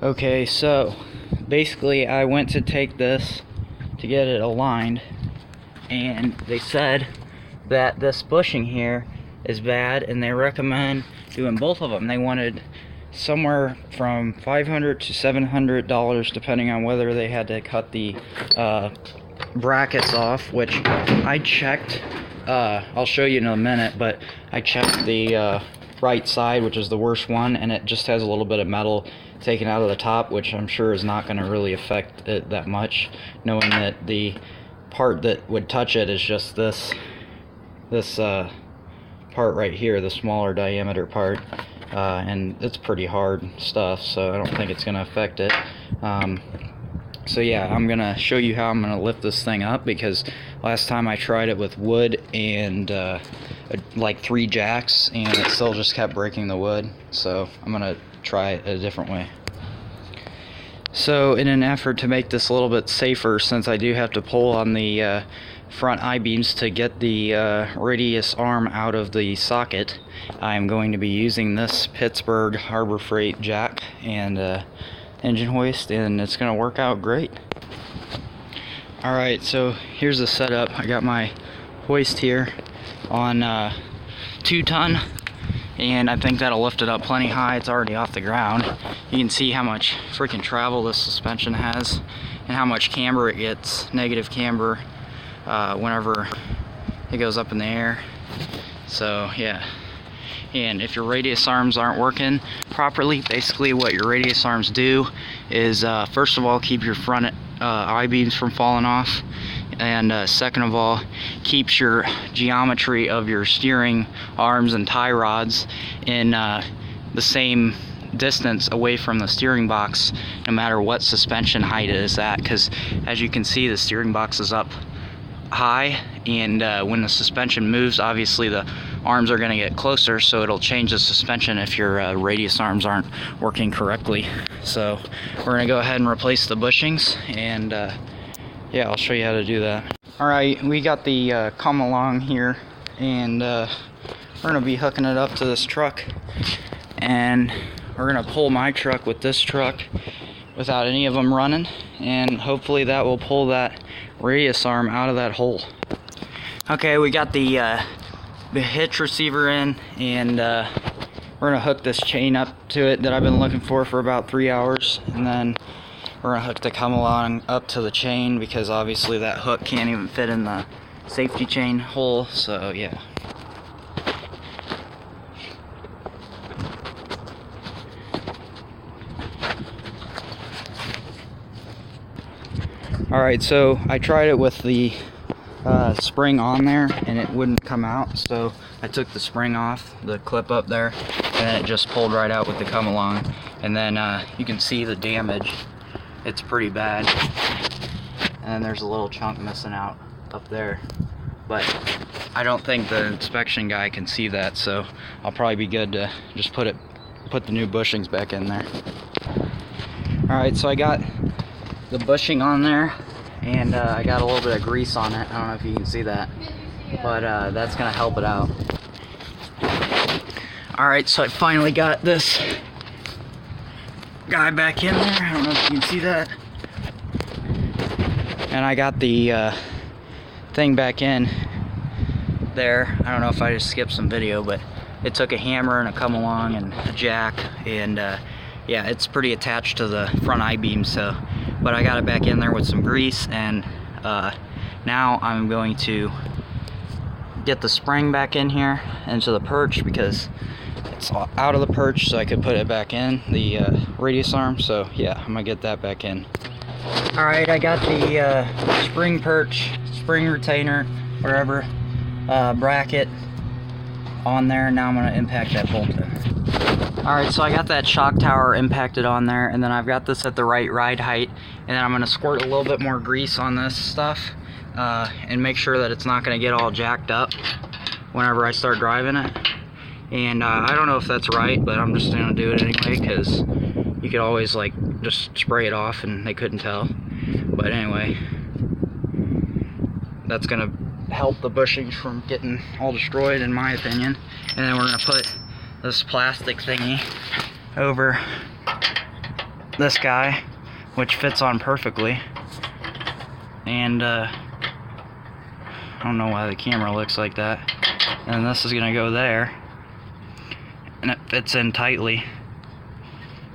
Okay, so basically I went to take this to get it aligned, and they said that this bushing here is bad, and they recommend doing both of them. They wanted somewhere from $500 to $700 depending on whether they had to cut the brackets off, which I checked. I'll show you in a minute, but I checked the right side, which is the worst one, and it just has a little bit of metal taken out of the top, which I'm sure is not going to really affect it that much, knowing that the part that would touch it is just this part right here, the smaller diameter part, and it's pretty hard stuff, so I don't think it's going to affect it. So yeah, I'm gonna show you how I'm gonna lift this thing up, because last time I tried it with wood and like 3 jacks, and it still just kept breaking the wood. So I'm gonna try it a different way. So in an effort to make this a little bit safer, since I do have to pull on the front I-beams to get the radius arm out of the socket, I'm going to be using this Pittsburgh Harbor Freight jack and engine hoist, and it's gonna work out great. Alright, so here's the setup. I got my hoist here on 2-ton, and I think that'll lift it up plenty high. It's already off the ground. You can see how much freaking travel this suspension has and how much camber it gets, negative camber, whenever it goes up in the air. So yeah. And if your radius arms aren't working properly, basically what your radius arms do is first of all keep your front I-beams from falling off, and second of all keeps your geometry of your steering arms and tie rods in the same distance away from the steering box, no matter what suspension height it is at, because as you can see, the steering box is up high, and when the suspension moves, obviously the arms are going to get closer, so it'll change the suspension if your radius arms aren't working correctly. So we're going to go ahead and replace the bushings, and yeah, I'll show you how to do that. Alright, we got the come along here, and we're going to be hooking it up to this truck, and we're going to pull my truck with this truck without any of them running, and hopefully that will pull that radius arm out of that hole. Okay, we got the hitch receiver in, and we're gonna hook this chain up to it that I've been looking for about 3 hours, and then we're gonna hook the come along up to the chain, because obviously that hook can't even fit in the safety chain hole. So yeah. Alright, so I tried it with the spring on there, and it wouldn't come out, so I took the spring off, the clip up there, and then it just pulled right out with the come along. And then you can see the damage. It's pretty bad, and then there's a little chunk missing out up there, but I don't think the inspection guy can see that, so I'll probably be good to just put the new bushings back in there. Alright, so I got the bushing on there, and I got a little bit of grease on it. I don't know if you can see that, but that's gonna help it out. Alright, so I finally got this guy back in there. I don't know if you can see that, and I got the thing back in there. I don't know if I just skipped some video, but it took a hammer and a come along and a jack, and yeah, it's pretty attached to the front I-beam, so, but I got it back in there with some grease, and now I'm going to get the spring back in here into the perch, because it's out of the perch, so I could put it back in the radius arm. So yeah, I'm gonna get that back in. Alright, I got the spring perch, spring retainer, whatever, bracket on there. Now I'm gonna impact that bolt in. Alright, so I got that shock tower impacted on there, and then I've got this at the right ride height, and then I'm going to squirt a little bit more grease on this stuff and make sure that it's not going to get all jacked up whenever I start driving it. And I don't know if that's right, but I'm just going to do it anyway, because you could always like just spray it off and they couldn't tell. But anyway, that's going to help the bushings from getting all destroyed, in my opinion. And then we're going to put this plastic thingy over this guy, which fits on perfectly. And I don't know why the camera looks like that. And this is gonna go there, and it fits in tightly.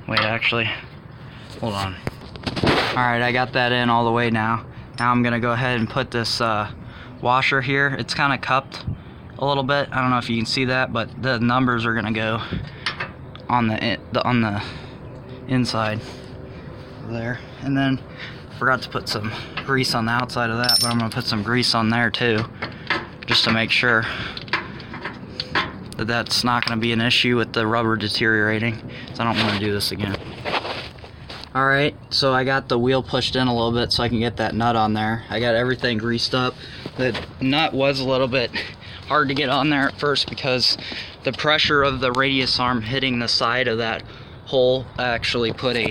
Wait, actually, hold on. Alright, I got that in all the way now. Now I'm gonna go ahead and put this washer here. It's kind of cupped a little bit. I don't know if you can see that, but the numbers are gonna go on the inside there. And then forgot to put some grease on the outside of that, but I'm gonna put some grease on there too, just to make sure that that's not gonna be an issue with the rubber deteriorating. So I don't want to do this again. Alright, so I got the wheel pushed in a little bit so I can get that nut on there. I got everything greased up. The nut was a little bit hard to get on there at first because the pressure of the radius arm hitting the side of that hole actually put a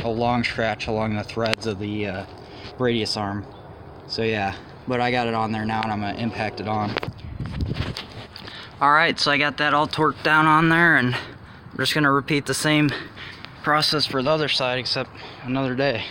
long scratch along the threads of the radius arm. So yeah, but I got it on there now and I'm going to impact it on. Alright, so I got that all torqued down on there, and I'm just going to repeat the same process for the other side except another day.